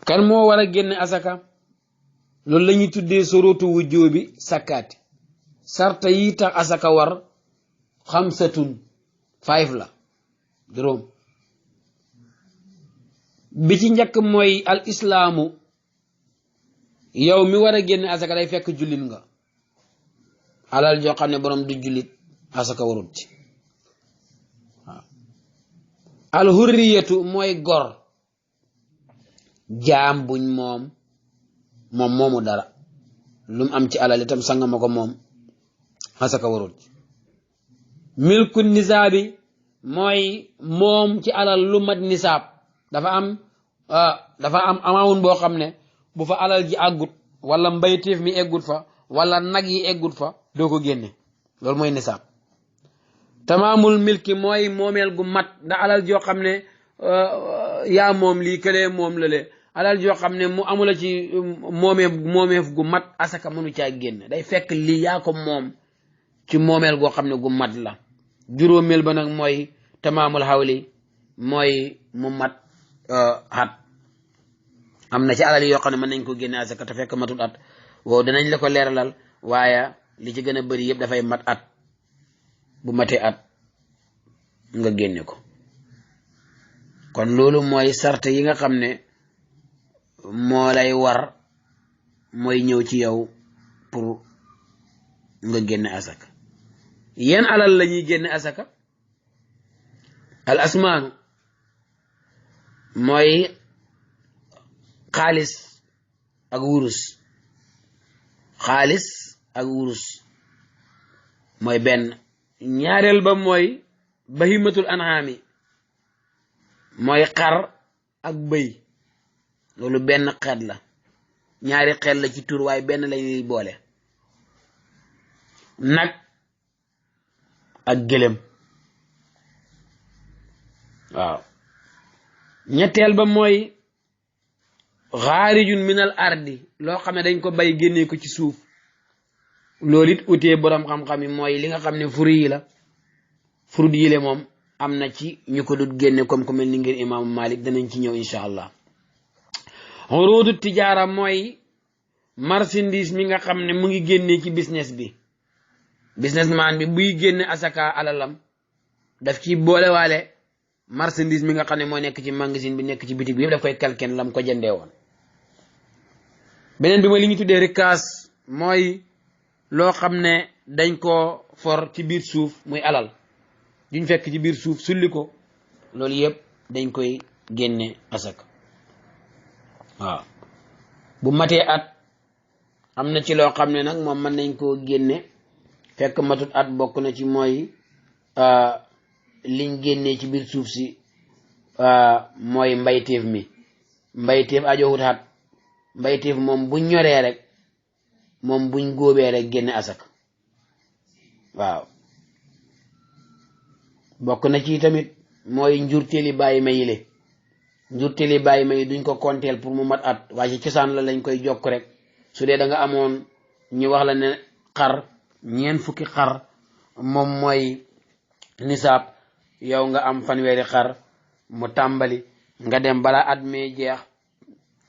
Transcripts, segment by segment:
kan moo war a génne asaka loolu la ñuy tuddee sorotu wujjoobi sakkaati sarta yi tax asaka war xamsatun 5 la juróom bi ci njëkk mooy al islaamu yow mi war a génne asaka day fekk jullit nga alal joo xam ne borom du jullit asaka warut ci waaw al hurriyatu mooy gor jaam buñ moom moomu dara lu mu am ci alal itam sanga ma ko moom asaka warut ci milku nisaabi mooy moom ci alal lu mat nisaab dafa am amawun boo xam ne bu fa alal ji àggut wala mbayteef mi eggut fa wala nag yi eggut fa doo ko génne loolu mooy nisaab tamaamul milki mooy moomeel gu mat da alal joo xam ne yaa moom lii këlee moom lale alal joo xam ne mu amula ci moomeef gu mat asaka mënu caa génne day fekk lii yaa ko moom ci moomeel goo xam ne gu mat la juróomeel ba nag mooy tamaamul xawli mooy mu mat at am na ci alal yoo xam ne mën nañ ko génne asaka te fekk matut at wow danañ la ko leeralal waaye li ci gën a bëri yëpp dafay mat at bu matee at nga génne ko kon loolu mooy sart yi nga xam ne moo lay war mooy ñëw ci yow pour nga génne asaka yan alal la ñuy génne asaka al asmaanu mooy xaalis ak wurus mooy benn ñaareel ba mooy bahimatul an'ami mooy xar ak bëy loolu benn xeet la ñaari xeet la ci tur waaye benn lañuy boole nag ak gëlëm waaw ñetteel ba mooy xaarijun minal ardi loo xam ne dañ ko bay génnee ko ci suuf loolu it utee boroom xam-xam yi mooy li nga xam ne furut yi le moom am na ci ñu ko dut génne comme ku mel ni ngir imaamu Malik danañ ci ñëw incha allah xuruudu tijaara mooy marchandise mi nga xam ne mu ngi génnee ci businessman bi buy génne asaka alalam daf ci boolewaale marchandise mi nga xam ne moo nekk ci magasin bi nekk ci bitig bi yëpp daf koy kalken lam ko jëndee woon beneen bi mooy li ñu tuddee rikaas mooy loo xam ne dañ ko for ci biir suuf muy alal duñ fekk ci biir suuf sulli ko loolu yëpp dañ koy génne asaka waaw bu matee at am na ci loo xam ne nag moom mën nañ koo génne fekk matut at bokk na ci mooy liñ génnee ci biir suuf si mooy mbayteef mbayteef ajoowut at mbayteef moom buñ ñoree rek moom buñ góobee rek génne asaka waaw bokk na ci tamit mooy njurteeli bàyyi ma yile njurteeli bàyyi ma yi duñ ko konteel pour mu mat at waaye ci cosaan la lañ koy jokk rek su dee da nga amoon ñu wax la ne xar ñeent fukki xar moom mooy nisaab yow nga am fanweeri xar mu tàmbali nga dem balaa at mee jeex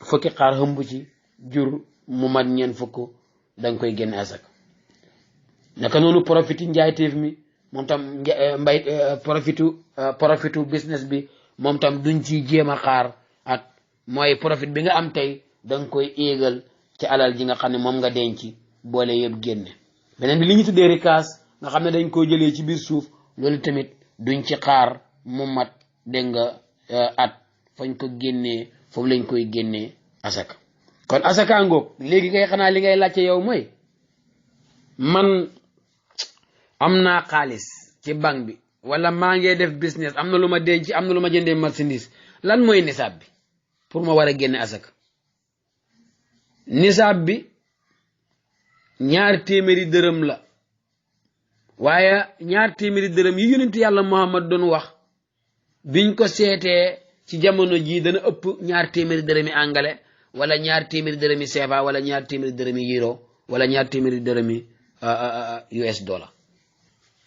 fukki xar hëmb ci jur mu mat ñeent fukk danga koy génne asaka naka noonu profiti njaayteef mi moom tam profitu business bi moom tam duñ ci jéem a xaar at mooy profit bi nga am tey danga koy éegal ci alal ji nga xam ne moom nga denc boole yëpp génne beneen bi li ñu tuddee rikaas nga xam ne dañ koo jëlee ci biir suuf loolu tamit duñ ci xaar mu mat dégg nga at fañ ko génnee foofu lañ koy génnee asaka kon asaka ngoog léegi kay xanaa li ngay laajte yow mooy man am naa xaalis ci banque bi wala maa ngi def business am na lu ma denc am na lu ma jëndee marchandise lan mooy nisaab bi pour ma war a génne asaka nisaab bi 2 téeméeri dërëm la waaye 2 téeméeri dërëm yi yonent yàlla Muhammad doon wax biñ ko seetee ci jamono jii dana ëpp 2 téeméeri dërëmi angale wala 2 téeméeri dërëmi CFA wala 2 téeméeri dërëmi euro wala 2 téeméeri dërëmi US dollar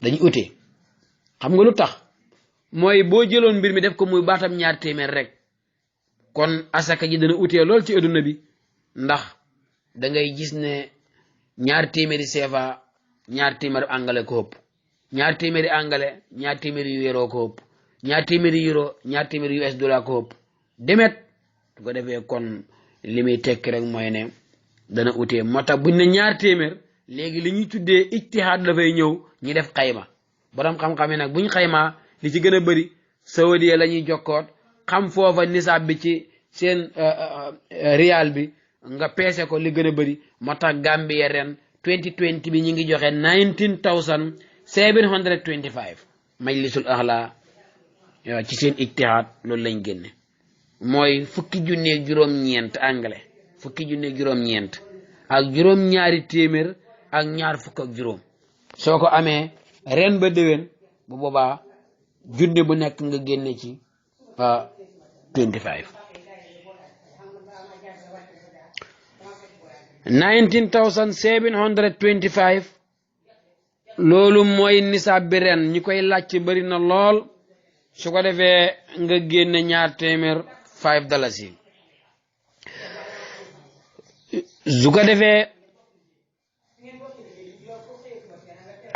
dañu utee xam nga lu tax mooy boo jëloon mbir mi def ko muy baatam 2 téeméer rek kon asaka ji dana utee lool ci adduna bi ndax da ngay gis ne ñaar téeméeri CFA ñaar téeméeri angale ko ëpp ñaar téeméeri angale ñaar téeméeri euro ko ëpp ñaar téeméeri euro ñaar téeméeri US dollar ko ëpp demet su ko defee kon li muy tekki rek mooy ne dana utee moo tax buñ ne ñaar téeméer léegi li ñuy tuddee ijtihaad dafay ñëw ñu def xayma borom xam-xam yi nag buñ xaymaa li ci gën a bëri saoudia la ñuy jokkoot xam foofa nisaab bi ci seen rial bi nga peese ko li gën a bëri moo tax Gambia ren 2020 bi ñu ngi joxe 19,725 majlisul ahla ci seen ijtihaad loolu lañ génne mooy fukki junneeg juróom-ñeent anglais fukki junneeg juróom-ñeent ak juróom-ñaari téeméer ak ñaar fukk ak juróom soo ko amee ren ba déwén bu boobaa junne bu nekk nga génne ci 25 19,725 loolu mooy nisaab bi ren ñi koy laaj bari na lool su ko defee nga génne ñaar téeméer $5 su ko defee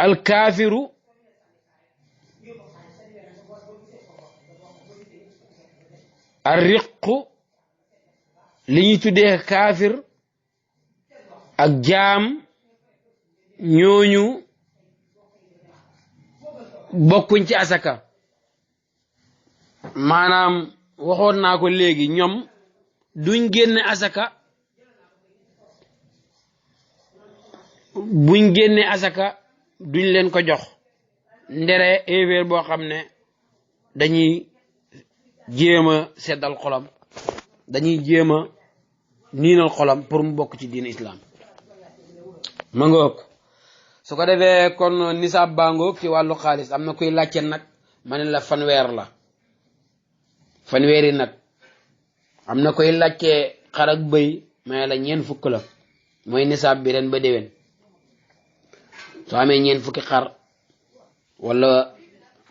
alkaafiru arriqu li ñuy tuddee kaafir ak jaam ñooñu bokkuñ ci asaka maanaam waxoon naa ko léegi ñoom duñ génne asaka buñ génne asaka duñ leen ko jox ndere évéer boo xam ne dañuy jéem a seddal xolam dañuy jéem a niinal xolam pour mu bokk ci diine islam ma ngoog su ko defee kon nisaab baa ngoog ci wàllu xaalis am na kuy laajte nag ma ne la fanweer la fanweeri nag am na koy laajte xar ak bëy ma la ñeen fukk la mooy nisaab bi ren ba déwén soo amee ñeen fukki xar wala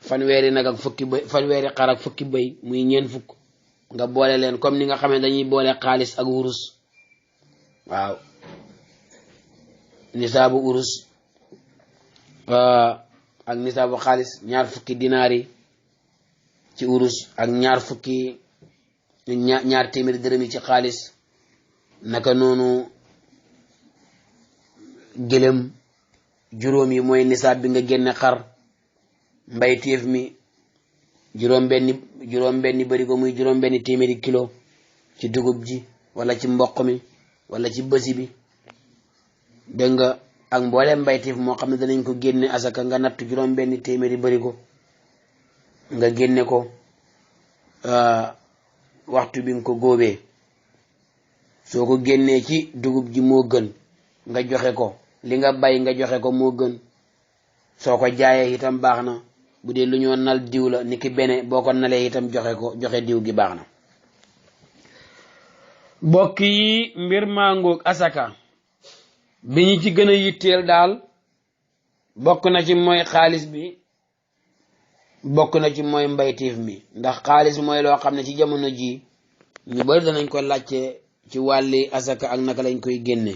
fanweeri nag ak fukki bëy fanweeri xar ak fukki bëy muy ñeen fukk nga boole leen comme ni nga xam ne dañuy boole xaalis ak wurus waaw nisaabu urus ak nisaabu xaalis ñaar fukki dinaar yi ci urus ak ñaar fukki ñaar téeméeri dërëm yi ci xaalis naka noonu gëlëm juróom yi mooy nisaab bi nga génne xar mbayteef mi juróom benni bari ko muy juróom benni téeméeri kilo ci dugub ji wala ci mboq mi wala ci bësi bi dégg nga ak mbooleem mbayteef moo xam ne danañ ko génne asaka nga natt juróom benni téeméeri bari ko nga génne ko waxtu bi nga ko góobee soo ko génnee ci dugub ji moo gën nga joxe ko li nga bay nga joxe ko moo gën soo ko jaayee itam baax na bu dee lu ñoo nal diw la niki bene boo ko nalee itam joxe diw gi baax na bokk yi mbir mangoog asaka bi ñu ci gën a yitteel daal bokk na ci mooy xaalis bi bokk na ci mooy mbaytiif mi ndax xaalis mooy loo xam ne ci jamono ji ñu bari danañ ko laajte ci wàlli asaka ak naka lañ koy génne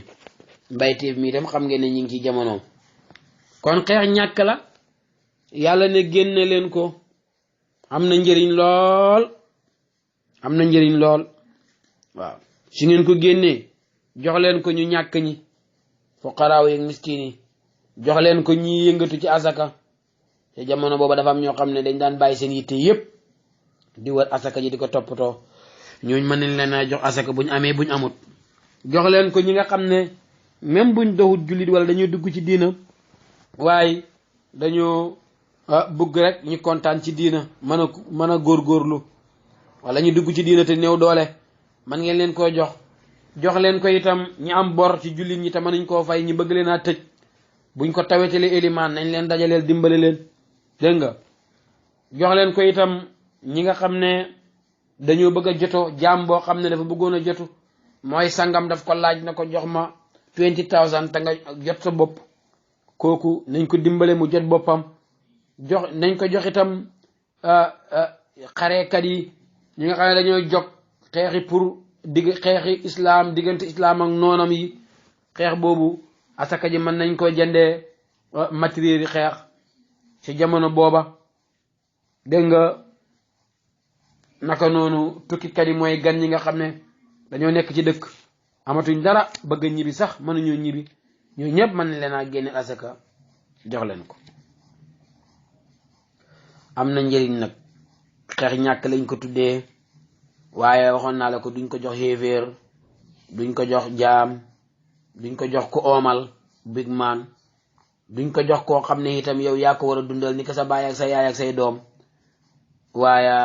mbaytiif mi itam xam ngeen ne ñu ngi ci jamono kon xeex ñàkk la yàlla ne génne leen ko am na njëriñ lool waaw su ngeen ko génnee jox leen ko ñu ñàkk ñi fuqaraaw yi miskin yi jox leen ko ñi yëngatu ci asaka te jamono booba dafa am ñoo xam ne dañ daan bàyyi seen yitte yépp di wër asaka ji di ko toppatoo ñooñ mën nañ leen a jox asaka buñ amee buñ amut jox leen ko ñi nga xam ne même buñ doxut jullit wala dañuy dugg ci diina waaye dañoo bëgg rek ñu kontaan ci diina mën a góorgóorlu wala ñu dugg ci diina te néew doole man ngeen leen koo jox leen ko itam ñi am bor ci jullit ñi te mënuñ koo fay ñi bëgg leen a tëj buñ ko tawetale élimaan nañ leen dajaleel dimbale leen dégg nga jox leen ko itam ñi nga xam ne dañoo bëgg a joto jaam boo xam ne dafa bëggoon a jotu mooy sangam daf ko laaj na ko jox ma 20,000 te nga jot sa bopp kooku nañ ko dimbale mu jot boppam nañ ko jox itam xareekat yi ñi nga xam ne dañoo jog xeexi pour xeexi islam diggante islam ak noonam yi xeex boobu asaka ji mën nañ ko jëndee matériel yi xeex ci jamono booba dégg nga naka noonu tukkikat yi mooy gan ñi nga xam ne dañoo nekk ci dëkk amatuñ dara bëgg ñibbi sax mënuñoo ñibbi ñoo ñëpp mën leen a génne asaka jox leen ko am na njëriñ nag xeex ñàkk lañ ko tuddee waaye waxoon naa la ko duñ ko jox xéeféer duñ ko jox jaam duñ ko jox ku oomal big man duñ ko jox koo xam ne itam yow yaa ko war a dundal ni ko sa baay ak sa yaay ak say doom waaye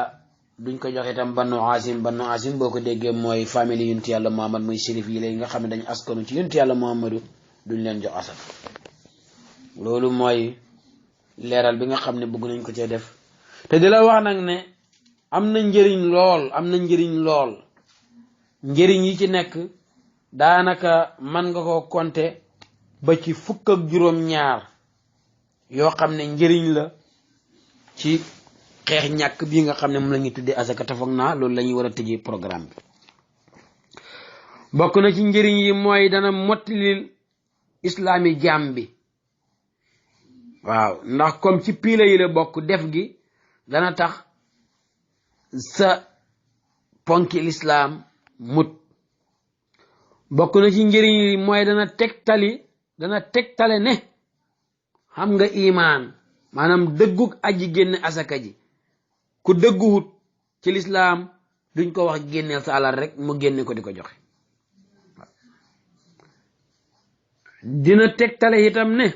duñ ko jox itam Banu Haasim boo ko déggee mooy famille yunti yàlla Muhammad muy shérif yi lay nga xam ne dañu askanu ci yunti yàlla Muhammadu duñ leen jox asaka loolu mooy leeral bi nga xam ne bëgg nañ ko cee def te di la wax nag ne am na njëriñ lool njëriñ yi ci nekk daanaka mën nga ko compter ba ci 22 yoo xam ne njëriñ la ci xeex ñàkk bii nga xam ne moom la ñuy tuddee asaka te foog naa loolu la ñuy war a tëjee programme bi bokk na ci njëriñ yi mooy dana mottalil islaami jaam bi waaw ndax comme ci piila yi la bokk def gi dana tax sa ponki lislaam mut bokk na ci njëriñ yi mooy dana tegtale ne xam nga imaan maanaam dëggug aji génne asaka ji ku dëgguwut ci lislaam duñ ko wax génneel sa alal rek mu génne ko di ko joxe dina tegtale itam ne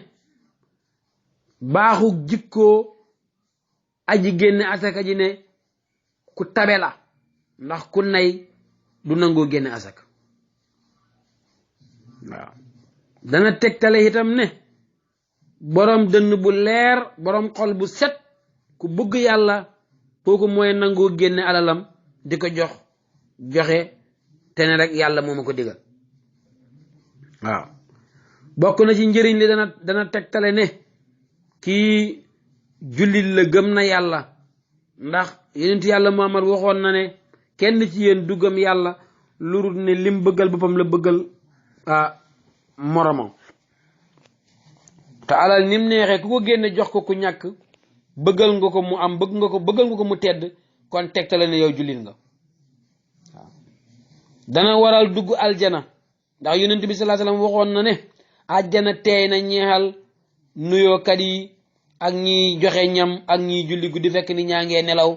baaxug jikkoo aji génne asaka ji ne ku tabe la ndax ku nay du nangoo génne asaka waaw dana tegtale itam ne borom dënn bu leer borom xol bu set ku bëgg yàlla kooku mooy nangoo génne alalam di ko joxe te ne rek yàlla moo ma ko digal waaw bokk na ci njëriñ li dana tegtale ne kii jullit la gëm na yàlla ndax yonent yàlla Muhammad waxoon na ne kenn ci yéen du gëm yàlla lu dul ne lim bëggal boppam la bëggal moromam te alal nim neexee ku ko génne jox ko ku ñàkk bëggal nga ko mu am bëggal nga ko mu tedd kon tegtale ne yow jullit nga waaw dana waral dugg aljana ndax yonent bi sallallahu alayhi wasallam waxoon na ne aljana teey na ñeexal nuyookat yi ak ñiy joxe ñam ak ñiy julli guddi fekk ni ñaa ngee nelaw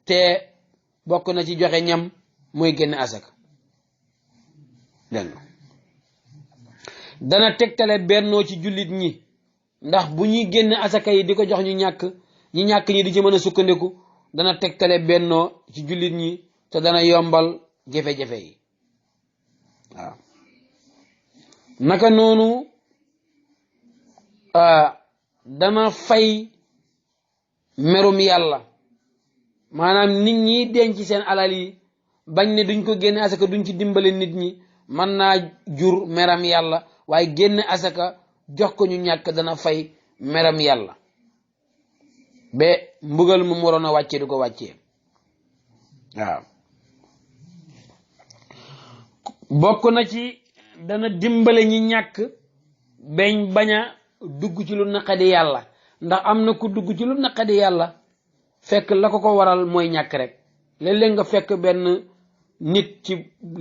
te bokk na ci joxe ñam mooy génne asaka dégg nga dana tegtale bennoo ci jullit ñi ndax bu ñuy génne asaka yi di ko jox ñu ñàkk ñi di ci mën a sukkandiku dana tegtale bennoo ci jullit ñi te dana yombal jafe-jafe yi waaw naka noonu dana fay merum yàlla maanaam nit ñi denc seen alal yi bañ ne duñ ko génne asaka duñ ci dimbale nit ñi mën naa jur meram yàlla waaye génne asaka jox ko ñu ñàkk dana fay meram yàlla ba mbugal mu waroon a wàccee du ko wàccee waaw bokk na ci dana dimbale ñi ñàkk bañ bañ a dugg ci lu naqadi yàlla ndax am na ku dugg ci lu naqadi yàlla fekk la ko waral mooy ñàkk rek léeg-léeg nga fekk benn nit ci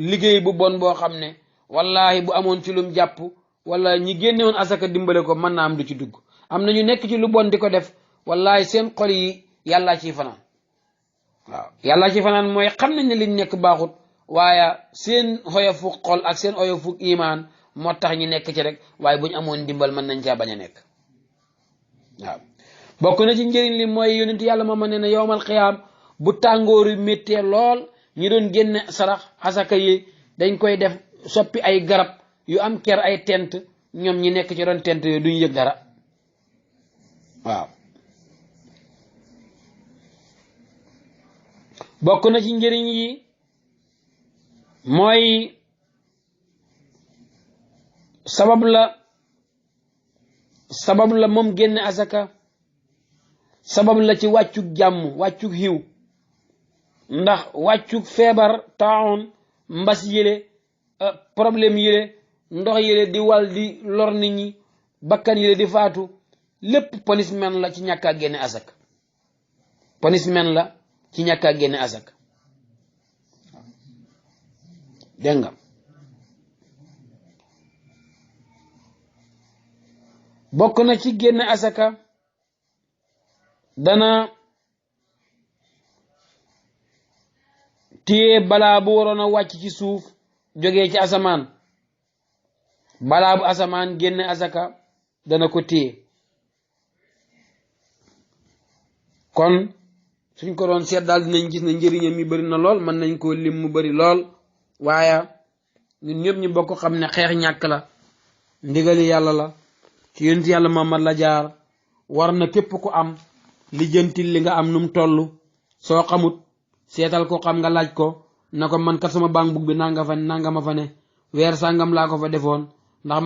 liggéey bu bon boo xam ne wallahi bu amoon ci lum jàpp wala ñi génne woon asaka dimbale ko mën naa am du ci dugg am na ñu nekk ci lu bon di ko def wallahi seen xol yi yàllaa ciy fanaan waaw yàllaa ciy fanaan mooy xam nañ ne liñ nekk baaxut waaye seen xoyofu xol ak seen xoyofu imaan moo tax ñu nekk ci rek waaye bu ñu amoon dimbal mën nañ caa bañ a nekk waaw bokk na ci njëriñ li mooy yonent yàlla moom ne ne yowmal xiyaam bu tàngooru méttee lool ñi doon génne sarax asaka yi dañ koy def soppi ay garab yu am ker ay tent ñoom ñi nekk ci doon tent yooyu duñ yëg dara waaw bokk na ci njëriñ yi mooy sabab la moom génne asaka sabab la ci wàccug jàmm wàccug xiw ndax wàccu feebar taawun mbas yële problème yële ndox yële di wal di lor nit ñi bakkan yële di faatu lépp punishment la ci ñàkk a génne asaka punishment la ci ñàkk a génne asaka dégg nga bokk na ci génne asaka dana téye balaa bu waroon a wàcc ci suuf jógee ci asamaan balaa bu asamaan génne asaka dana ko téye kon suñ ko doon seet daal dinañ gis ne njëriñam mi bari na lool mën nañ koo lim mu bari lool waaye ñun ñëpp ñu bokk xam ne xeex ñàkk la ndigali yàlla la ci yonent yàlla Muhammad la jaar war na képp ku am lijjantil li nga am num toll soo xamut seetal ko xam nga laaj ko na ko man kat sama banque book bi nanga ma fa ne weer sàngam laa ko fa defoon ndax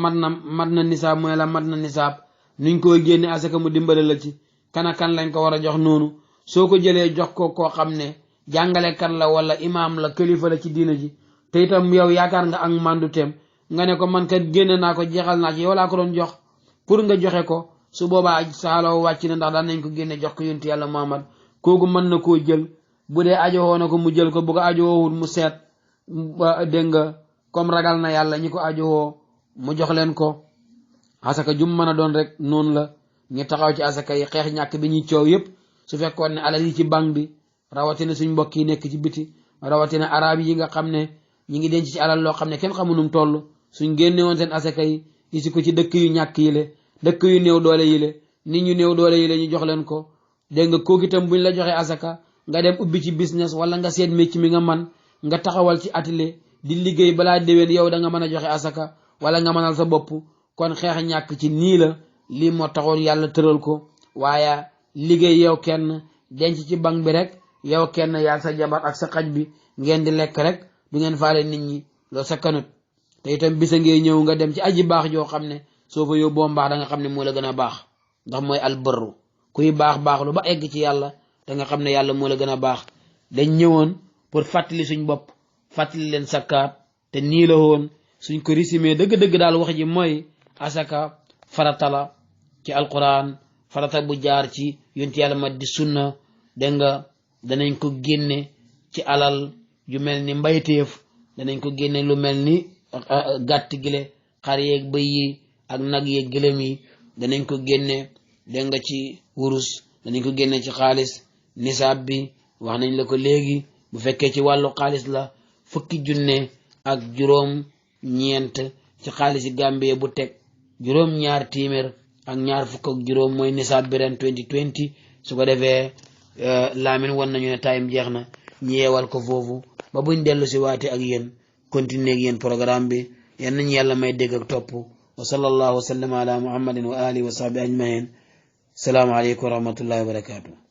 mat na nisaab mooy la mat na nisaab nuñ koy génne asaka mu dimbale la ci kan lañ ko war a jox noonu soo ko jëlee jox ko koo xam ne jàngalekat la wala imaam la kilifa la ci diina ji te itam yow yaakaar nga ak mandu teem nga ne ko man kat génne naa ko jeexal naa ci yow laa ko doon jox pour nga joxe ko su boobaa saaloo wàcc na ndax daan nañ ko génne jox ko yonent yàlla Muhammad kooku mën na koo jël bu dee ajowoo na ko mu jël ko bu ko ajowoowul mu seet dégg nga comme ragal na yàlla ñi ko ajowoo mu jox leen ko asaka jum mën a doon rek noonu la ñu taxaw ci asaka yi xeex ñàkk bi ñuy coow yépp su fekkoon ne alal yi ci banque bi rawatina suñ mbokk yi nekk ci biti rawatina arab yi nga xam ne ñi ngi denc ci alal loo xam ne kenn xamunum toll suñ génne woon seen asaka yi isi ko ci dëkk yu ñàkk yi le dëkk yu néew doole yi le nit ñu néew doole yi le ñu jox leen ko dégg nga kooku itam buñ la joxee asaka nga dem ubbi ci business wala nga seet métier mi nga man nga taxawal ci atelier di liggéey balaa déwén yow da nga mën a joxe asaka wala nga mënal sa bopp kon xeex ñàkk ci nii la lii moo taxoon yàlla tëral ko waaye liggéey yow kenn denc ci banque bi rek yow kenn yaa sa jabar ak sa xaj bi ngeen di lekk rek du ngeen faale nit ñi loolu sa kanut te itam bisa ngay ñëw nga dem ci aji baax joo xam ne soo fa yóbboo mbaax da nga xam ne moo la gën a baax ndax mooy albarru kuy baax lu ba egg ci yàlla da nga xam ne yàlla moo la gën a baax dañ ñëwoon pour fàttali suñ bopp fàttali leen sakkaat te nii la woon suñ ko résumé dëgg-dëgg daal wax ji mooy asaka farata la ci alquran farata bu jaar ci yonent yàlla ma di sunna dégg nga danañ ko génne ci alal yu mel ni mbayteef danañ ko génne lu mel ni gàtt gile xar yeeg bëy yi ak nag yeeg gëlëm yi danañ ko génne dégg nga ci wurus danañ ko génne ci xaalis nisaab bi wax nañ la ko léegi bu fekkee ci wàllu xaalis la 1000 junne ak juróom-ñeent ci xaalis yi Gambie bu teg juróom-ñaar téeméer ak ñaar fukk ak juróom mooy nisaab bi ren 2020 su ko defee laamin wan nañu ne time jeex na ñu yeewal ko foofu ba buñ dellu si waate ak yéen continuer ak yéen programme bi yan nañu yàlla may dégg ak topp wa sallallahu wa sallam ala muhammadin wa alihi wa sahbi ajmain salaamu aleykum wa rahmatullahi wa barakatuh